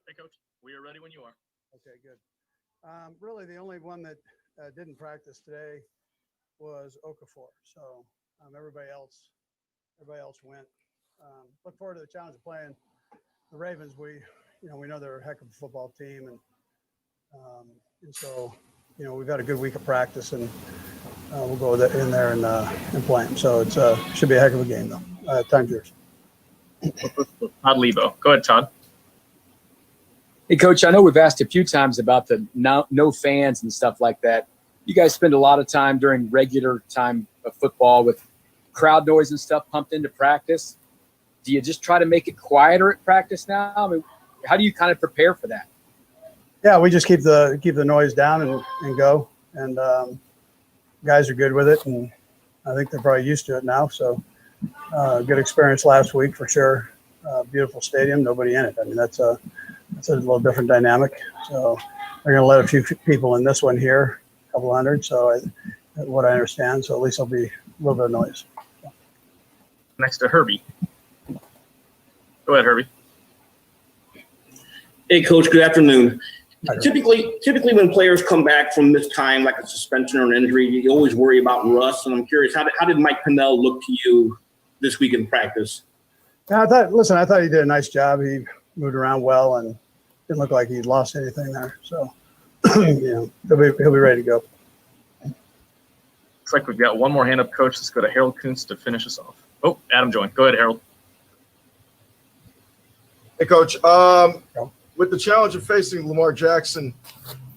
Hey, Coach, we are ready when you are. Okay, good. Really, the only one that didn't practice today was Okafor. So everybody else went. Look forward to the challenge of playing the Ravens. We know they're a heck of a football team, and so we've had a good week of practice, and we'll go in there and play them. So it should be a heck of a game, though. Time's yours. Todd Lebo. Go ahead, Todd. Hey, Coach, I know we've asked a few times about the no fans and stuff like that. You guys spend a lot of time during regular time of football with crowd noise and stuff pumped into practice. Do you just try to make it quieter at practice now? I mean, how do you kind of prepare for that? Yeah, we just keep the noise down and go. And guys are good with it, and I think they're probably used to it now. So good experience last week for sure. Beautiful stadium, nobody in it. I mean, that's a little different dynamic. So they're going to let a few people in this one here, a couple hundred. So what I understand. So at least there'll be a little bit of noise. Next to Herbie. Go ahead, Herbie. Hey, Coach. Good afternoon. Typically, when players come back from this time, like a suspension or an injury, you always worry about rust. And I'm curious, how did Mike Pennell look to you this week in practice? Yeah, I thought he did a nice job. He moved around well and didn't look like he'd lost anything there. So, he'll be ready to go. Looks like we've got one more hand up, Coach. Let's go to Harold Kuntz to finish us off. Oh, Adam joined. Go ahead, Harold. Hey, Coach. With the challenge of facing Lamar Jackson,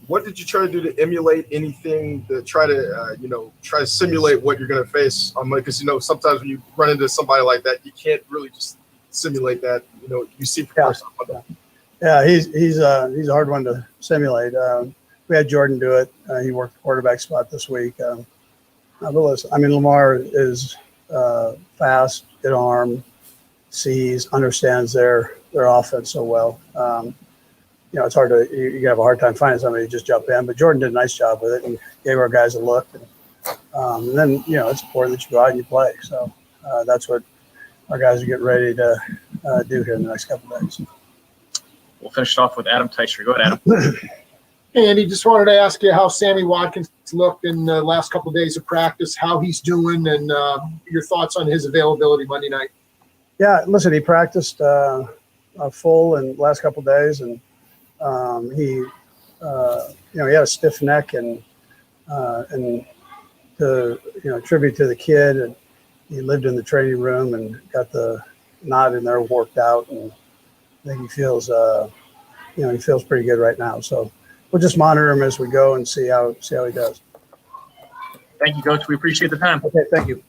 what did you try to do to emulate anything to try to simulate what you're going to face? Because sometimes when you run into somebody like that, you can't really just simulate that. You see for yourself. Yeah, he's a hard one to simulate. We had Jordan do it. He worked the quarterback spot this week. But listen, I mean, Lamar is fast, good arm, sees, understands their offense so well. It's hard to you have a hard time finding somebody to just jump in. But Jordan did a nice job with it and gave our guys a look. And then it's important that you go out and you play. So that's what our guys are getting ready to do here in the next couple of days. We'll finish off with Adam Teicher. Go ahead, Adam. Hey, Andy, just wanted to ask you how Sammy Watkins looked in the last couple of days of practice, how he's doing, and your thoughts on his availability Monday night. Yeah, listen, he practiced full in the last couple of days, and he had a stiff neck, and to tribute to the kid, and he lived in the training room and got the knot in there worked out, and I think he feels pretty good right now. So we'll just monitor him as we go and see how he does. Thank you, Coach. We appreciate the time. Okay, thank you.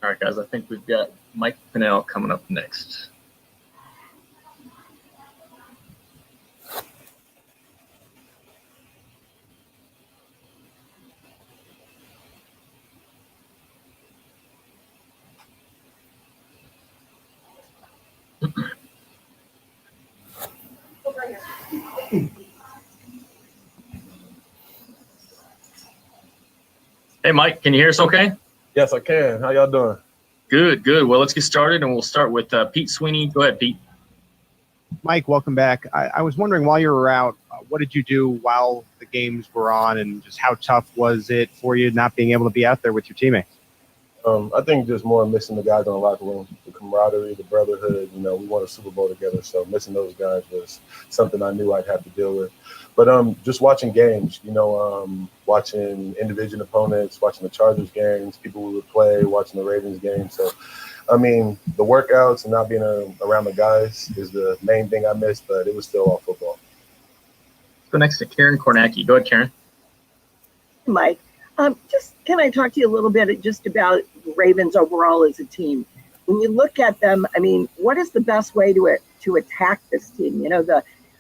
All right, guys, I think we've got Mike Pennell coming up next. Hey, Mike, can you hear us okay? Yes, I can. How y'all doing? Good. Well, let's get started, and we'll start with Pete Sweeney. Go ahead, Pete. Mike, welcome back. I was wondering, while you were out, what did you do while the games were on, and just how tough was it for you not being able to be out there with your teammates? I think just more missing the guys in the locker room, the camaraderie, the brotherhood. We won a Super Bowl together, so missing those guys was something I knew I'd have to deal with. But just watching games, watching in-division opponents, watching the Chargers games, people we would play, watching the Ravens games. So, I mean, the workouts and not being around the guys is the main thing I missed, but it was still all football. Let's go next to Karen Kornacki. Go ahead, Karen. Mike, can I talk to you a little bit just about the Ravens overall as a team? When you look at them, I mean, what is the best way to attack this team?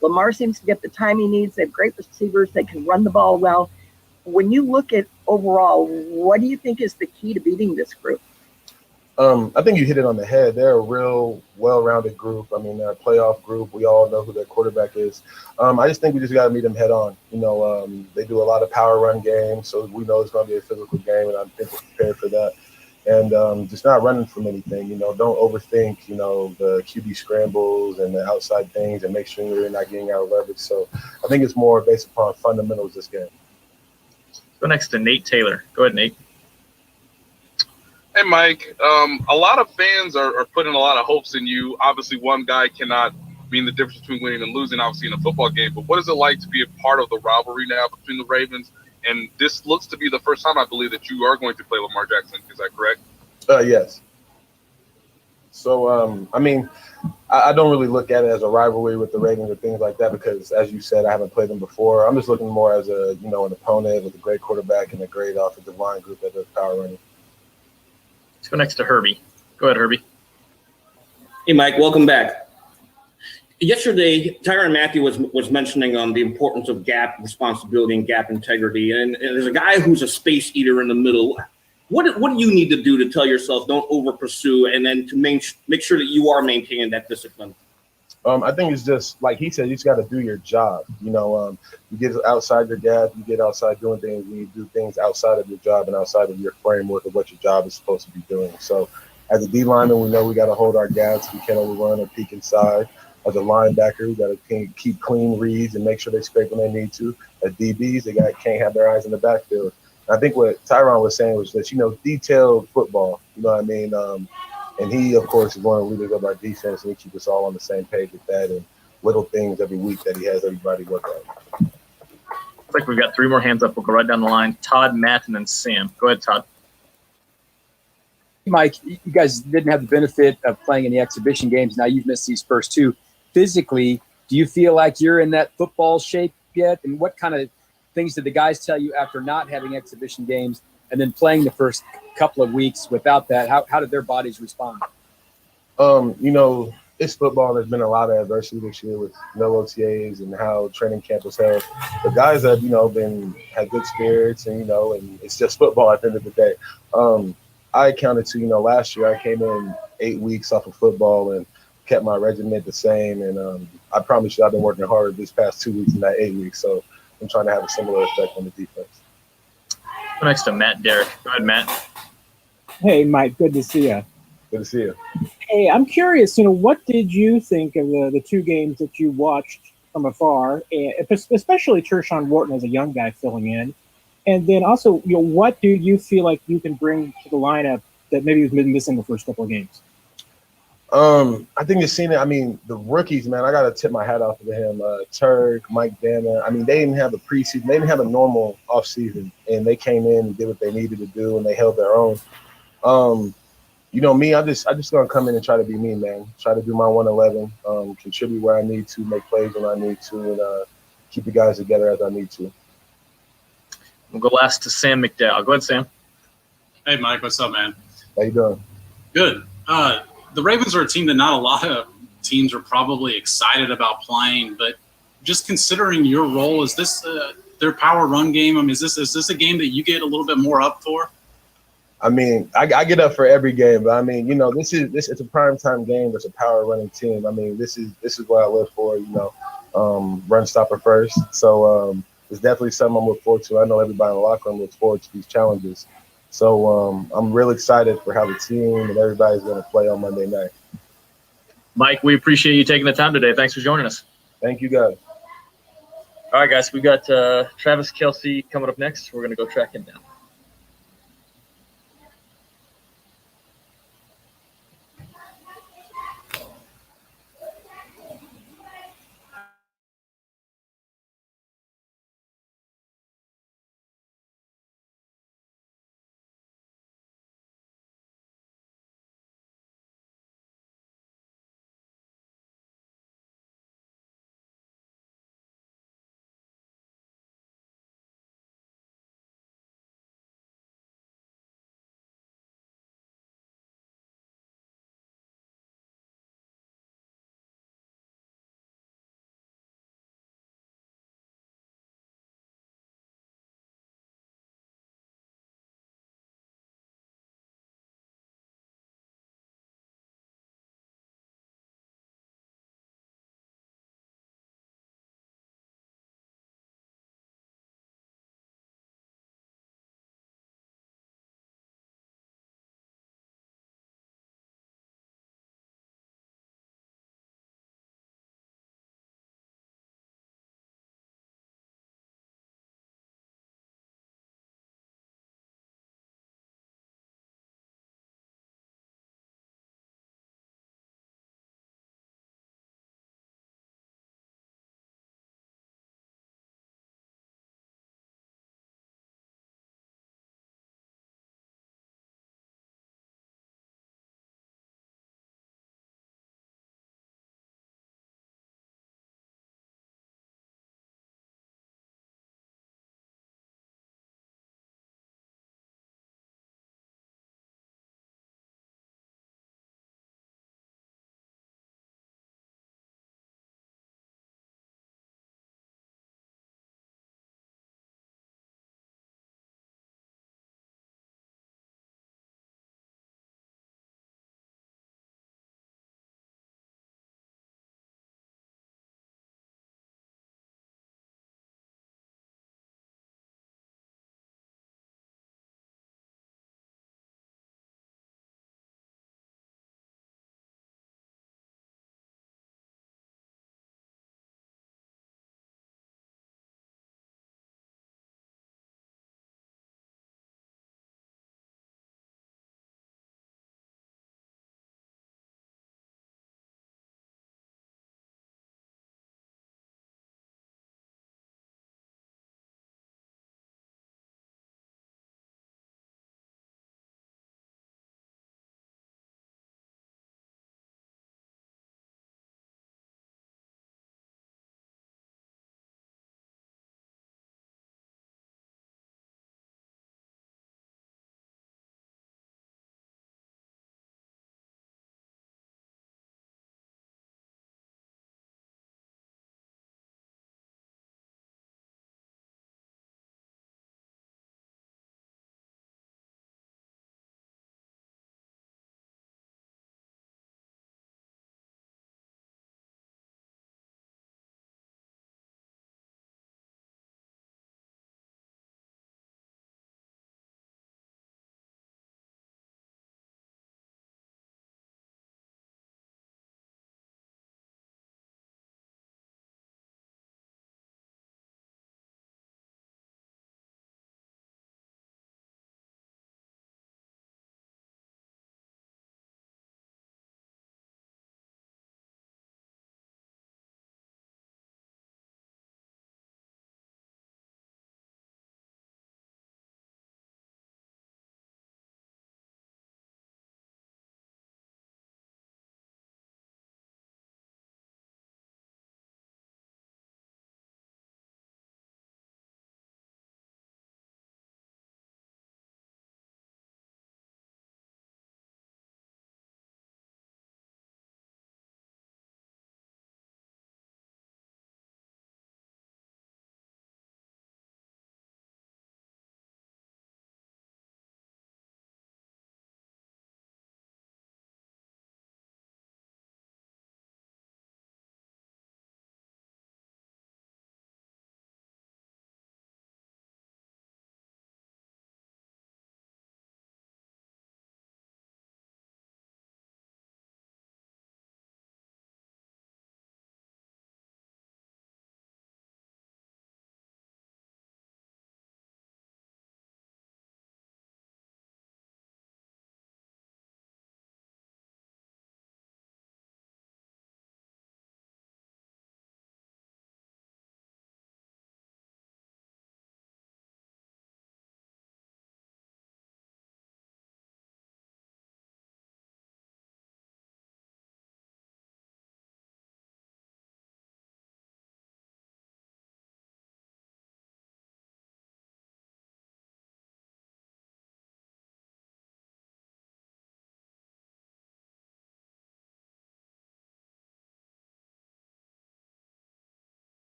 Lamar seems to get the time he needs. They have great receivers. They can run the ball well. When you look at overall, what do you think is the key to beating this group? I think you hit it on the head. They're a real well-rounded group. I mean, they're a playoff group. We all know who their quarterback is. I just think we just got to meet them head on. They do a lot of power run games, so we know it's going to be a physical game, and I think we're prepared for that. and just not running from anything. Don't overthink, the QB scrambles and the outside things, and make sure you're not getting out of leverage. So I think it's more based upon fundamentals this game. Go next to Nate Taylor. Go ahead, Nate. Hey, Mike. A lot of fans are putting a lot of hopes in you. Obviously, one guy cannot mean the difference between winning and losing, obviously, in a football game. But what is it like to be a part of the rivalry now between the Ravens? And this looks to be the first time, I believe, that you are going to play Lamar Jackson. Is that correct? Yes. So, I don't really look at it as a rivalry with the Ravens or things like that because, as you said, I haven't played them before. I'm just looking more as an opponent with a great quarterback and a great offensive line group that does power running. Let's go next to Herbie. Go ahead, Herbie. Hey, Mike, welcome back. Yesterday, Tyrann Mathieu was mentioning the importance of gap responsibility and gap integrity. And there's a guy who's a space eater in the middle. What do you need to do to tell yourself don't over pursue and then to make sure that you are maintaining that discipline? I think it's just like he said, you just got to do your job. You get outside your gap, you get outside doing things, and you do things outside of your job and outside of your framework of what your job is supposed to be doing. So as a D lineman, we know we got to hold our gaps. We can't overrun or peek inside. As a linebacker, we got to keep clean reads and make sure they scrape when they need to. As DBs, they can't have their eyes in the backfield. And I think what Tyrann was saying was that, detailed football, you know what I mean? And he, of course, is one of the leaders of our defense, and he keeps us all on the same page with that and little things every week that he has everybody work on. Looks like we've got 3 more hands up. We'll go right down the line. Todd, Matt, and then Sam. Go ahead, Todd. Mike, you guys didn't have the benefit of playing in the exhibition games. Now you've missed these first 2. Physically, do you feel like you're in that football shape yet? And what kind of things did the guys tell you after not having exhibition games and then playing the first couple of weeks without that? How did their bodies respond? It's football. There's been a lot of adversity this year with no OTAs and how training camp was held. The guys have, had good spirits and it's just football at the end of the day. I accounted to, last year I came in 8 weeks off of football and kept my regiment the same. And I promise you I've been working harder this past 2 weeks than that 8 weeks. So I'm trying to have a similar effect on the defense. Go next to Matt Derrick. Go ahead, Matt. Hey, Mike, good to see you. Good to see you. Hey, I'm curious, what did you think of the 2 games that you watched from afar, especially Tershawn Wharton as a young guy filling in? And then also, what do you feel like you can bring to the lineup that maybe was missing the first couple of games? I think you've seen it. The rookies, man, I got to tip my hat off to him. Turk, Mike Dana. They didn't have a preseason. They didn't have a normal offseason, and they came in and did what they needed to do, and they held their own. Me, I just going to come in and try to be me, man. Try to do my 111, contribute where I need to, make plays when I need to, and keep the guys together as I need to. We'll go last to Sam McDowell. Go ahead, Sam. Hey, Mike. What's up, man? How you doing? Good. The Ravens are a team that not a lot of teams are probably excited about playing, but just considering your role, is this their power run game? Is this a game that you get a little bit more up for? I get up for every game, but this it's a primetime game. It's a power running team. This is what I live for. Run stopper first. So it's definitely something I'm looking forward to. I know everybody in the locker room looks forward to these challenges. So I'm really excited for how the team and everybody's going to play on Monday night. Mike, we appreciate you taking the time today. Thanks for joining us. Thank you, guys. All right, guys, we've got Travis Kelce coming up next. We're going to go track him down.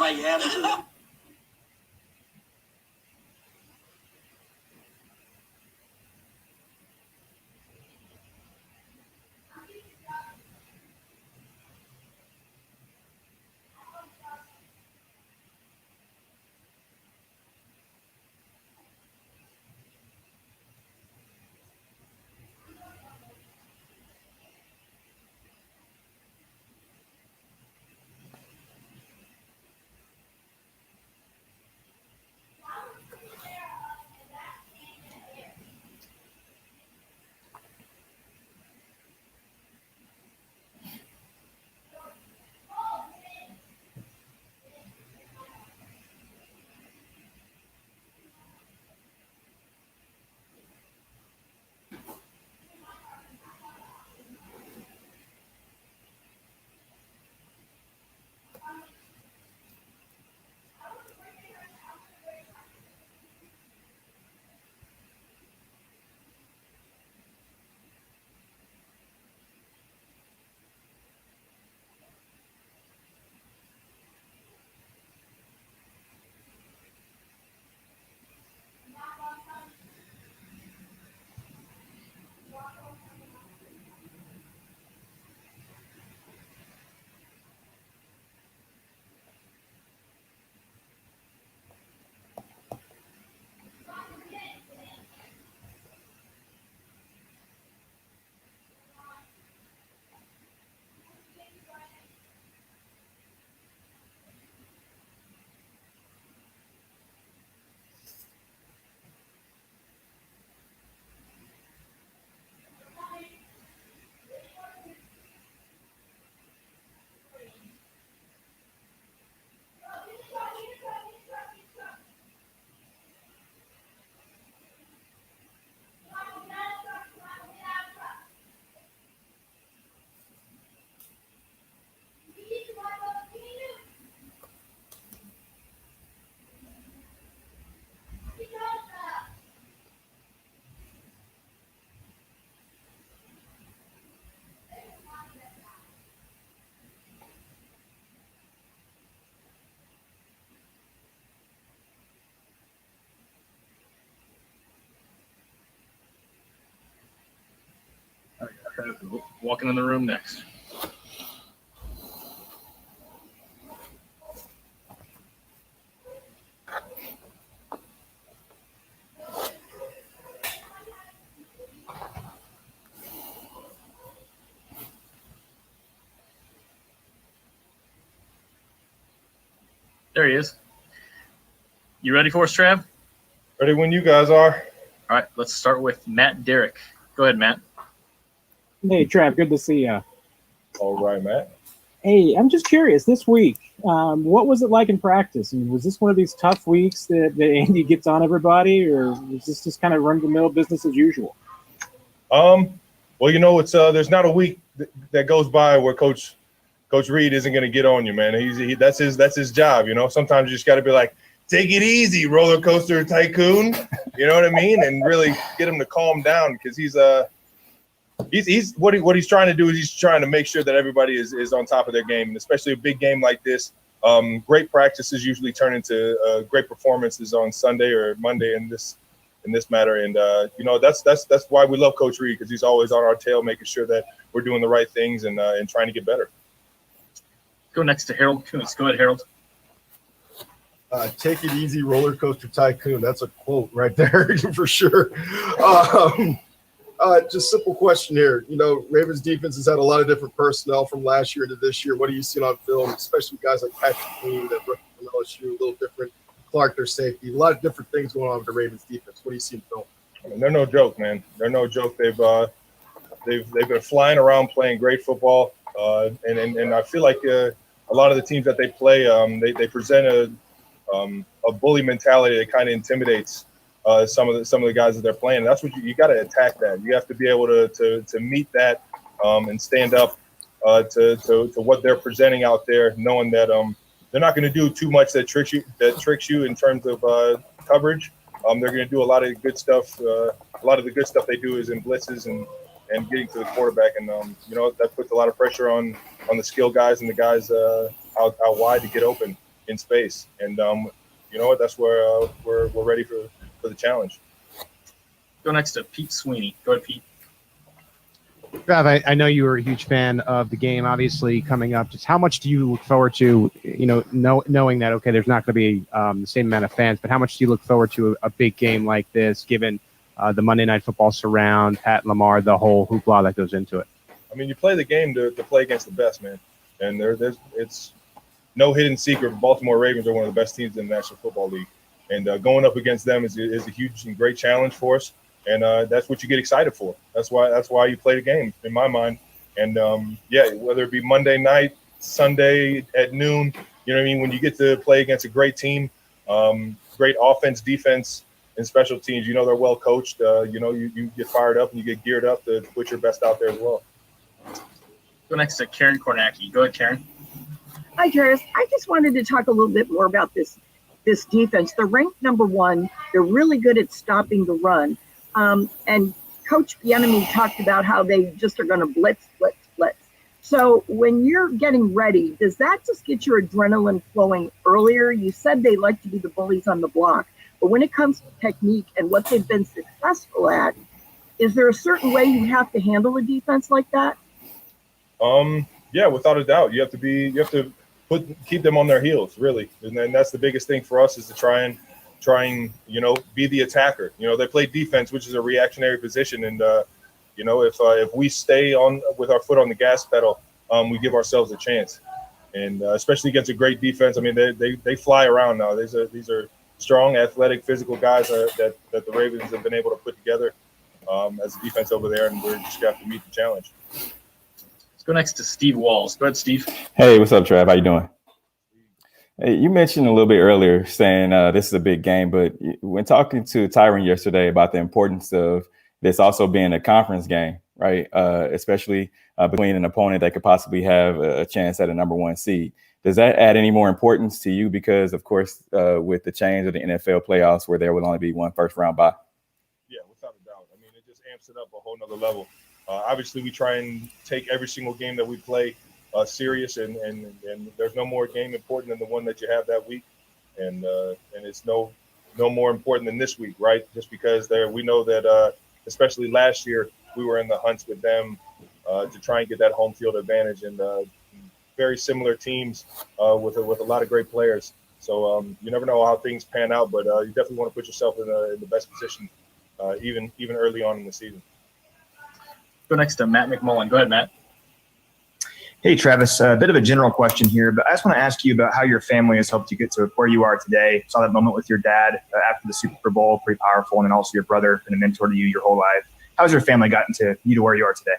like attitude. Walking in the room next. There he is. You ready for us, Trav? Ready when you guys are. All right, let's start with Matt Derrick. Go ahead, Matt. Hey, Trav, good to see you. All right, Matt. Hey, I'm just curious. This week, what was it like in practice? I mean, was this one of these tough weeks that Andy gets on everybody, or was this just kind of run-of-the-mill business as usual? Well, you know, it's there's not a week that goes by where Coach Reid isn't going to get on you, man. That's his job. You know, sometimes you just got to be like, take it easy, roller coaster tycoon. You know what I mean? And really get him to calm down, because he's what he's trying to do is he's trying to make sure that everybody is on top of their game, and especially a big game like this. Great practices usually turn into great performances on Sunday or Monday in this matter. And you know, that's why we love Coach Reid, because he's always on our tail, making sure that we're doing the right things and trying to get better. Go next to Harold Kuntz. Go ahead, Harold. Take it easy, roller coaster tycoon. That's a quote right there for sure. Just simple question here. You know, Ravens defense has had a lot of different personnel from last year to this year. What are you seeing on film, especially guys like Patrick Queen that rookie from LSU, a little different. Clark, their safety, a lot of different things going on with the Ravens defense. What do you see in film? I mean, they're no joke, man. They're no joke. They've been flying around playing great football, and I feel like a lot of the teams that they play, they present a bully mentality that kind of intimidates some of the guys that they're playing. And that's what you got to attack that. You have to be able to meet that and stand up to what they're presenting out there, knowing that they're not going to do too much that tricks you in terms of coverage. They're going to do a lot of good stuff. A lot of the good stuff they do is in blitzes and getting to the quarterback, and you know, that puts a lot of pressure on the skill guys and the guys out wide to get open. in space. And you know what? That's where we're ready for the challenge. Go next to Pete Sweeney. Go ahead, Pete. Trav, I know you were a huge fan of the game, obviously, coming up. Just how much do you look forward to, knowing that, okay, there's not going to be the same amount of fans, but how much do you look forward to a big game like this, given the Monday Night Football surround, Pat Lamar, the whole hoopla that goes into it? I mean, you play the game to play against the best, man. And it's no hidden secret. Baltimore Ravens are one of the best teams in the National Football League. And going up against them is a huge and great challenge for us. And that's what you get excited for. That's why you play the game, in my mind. And whether it be Monday night, Sunday at noon, you know what I mean? When you get to play against a great team, great offense, defense, and special teams, they're well coached. You get fired up and you get geared up to put your best out there as well. Go next to Karen Kornacki. Go ahead, Karen. Hi, Travis. I just wanted to talk a little bit more about this defense. They're ranked number 1. They're really good at stopping the run. And Coach Bieniemy talked about how they just are going to blitz. So when you're getting ready, does that just get your adrenaline flowing earlier? You said they like to be the bullies on the block, but when it comes to technique and what they've been successful at, is there a certain way you have to handle a defense like that? Yeah, without a doubt. You have to keep them on their heels, really. And then that's the biggest thing for us, is to try and be the attacker. They play defense, which is a reactionary position. And, if we stay on with our foot on the gas pedal, we give ourselves a chance. And especially against a great defense. I mean, they fly around now. These are strong, athletic, physical guys that the Ravens have been able to put together as a defense over there. And we're just going to have to meet the challenge. Let's go next to Steve Walls. Go ahead, Steve. Hey, what's up, Trav? How you doing? Hey, you mentioned a little bit earlier saying this is a big game, but when talking to Tyron yesterday about the importance of this also being a conference game, right? Especially between an opponent that could possibly have a chance at a number 1 seed. Does that add any more importance to you? Because, of course, with the change of the NFL playoffs where there will only be 1 first-round bye. Yeah, without a doubt. I mean, it just amps it up a whole nother level. Obviously, we try and take every single game that we play serious, and there's no more game important than the one that you have that week, and it's no more important than this week, right? Just because we know that especially last year we were in the hunts with them to try and get that home field advantage, and very similar teams with a lot of great players. So you never know how things pan out, but you definitely want to put yourself in the best position even early on in the season. Go next to Matt McMullen. Go ahead, Matt. Hey, Travis, a bit of a general question here, but I just want to ask you about how your family has helped you get to where you are today. Saw that moment with your dad after the Super Bowl, pretty powerful, and then also your brother and a mentor to you your whole life. How's your family gotten to you to where you are today?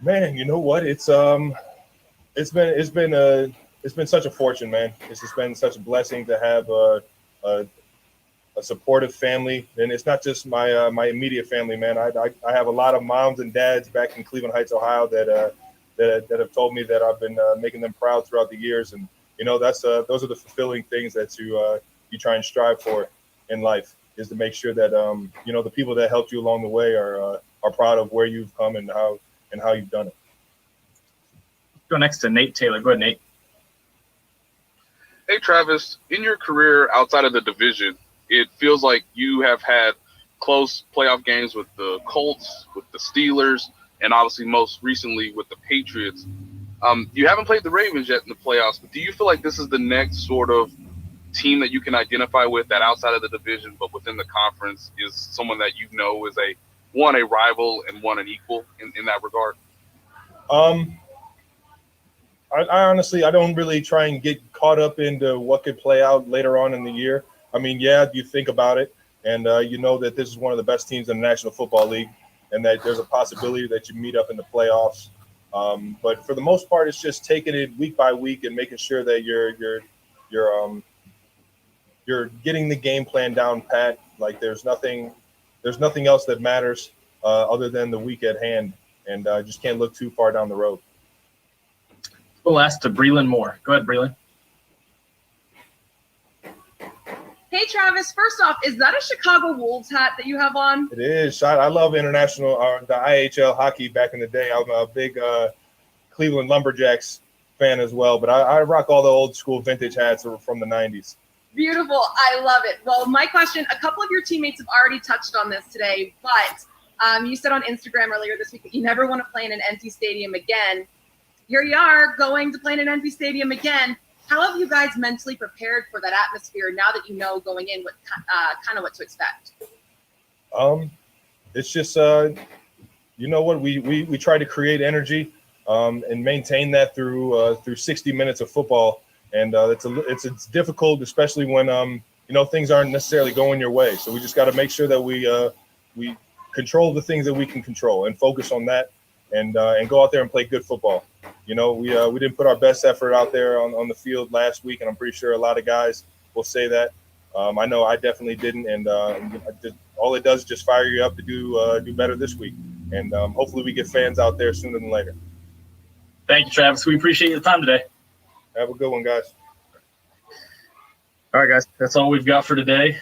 Man, you know what? It's been such a fortune, man. It's just been such a blessing to have a supportive family, and it's not just my immediate family, man. I have a lot of moms and dads back in Cleveland Heights, Ohio, that have told me that I've been making them proud throughout the years, and those are the fulfilling things that you try and strive for in life, is to make sure that the people that helped you along the way are proud of where you've come and how you've done it. Go next to Nate Taylor. Go ahead, Nate. Hey, Travis, in your career outside of the division, it feels like you have had close playoff games with the Colts, with the Steelers, and obviously most recently with the Patriots. You haven't played the Ravens yet in the playoffs, but do you feel like this is the next sort of team that you can identify with, that outside of the division but within the conference is someone that is a rival and an equal in that regard? I honestly, I don't really try and get caught up into what could play out later on in the year. I mean, yeah, you think about it, and you know that this is one of the best teams in the National Football League, and that there's a possibility that you meet up in the playoffs. But for the most part, it's just taking it week by week and making sure that you're getting the game plan down pat. Like there's nothing else that matters other than the week at hand, and just can't look too far down the road. We'll ask to Breland Moore. Go ahead, Breland. Hey, Travis, first off, is that a Chicago Wolves hat that you have on? It is. I love international, the IHL hockey back in the day. I'm a big Cleveland Lumberjacks fan as well, but I rock all the old school vintage hats from the 90s. Beautiful. I love it. Well, my question, a couple of your teammates have already touched on this today, but you said on Instagram earlier this week that you never want to play in an empty stadium again. Here you are going to play in an empty stadium again. How have you guys mentally prepared for that atmosphere now that you know going in what kind of what to expect? It's just you know what, we try to create energy and maintain that through 60 minutes of football, and it's difficult, especially when you know, things aren't necessarily going your way. So we just got to make sure that we control the things that we can control and focus on that, and go out there and play good football. You know, we didn't put our best effort out there on the field last week, and I'm pretty sure a lot of guys will say that. I know I definitely didn't, and all it does is just fire you up to do better this week, and hopefully we get fans out there sooner than later. Thank you, Travis. We appreciate your time today. Have a good one, guys. All right, guys. That's all we've got for today.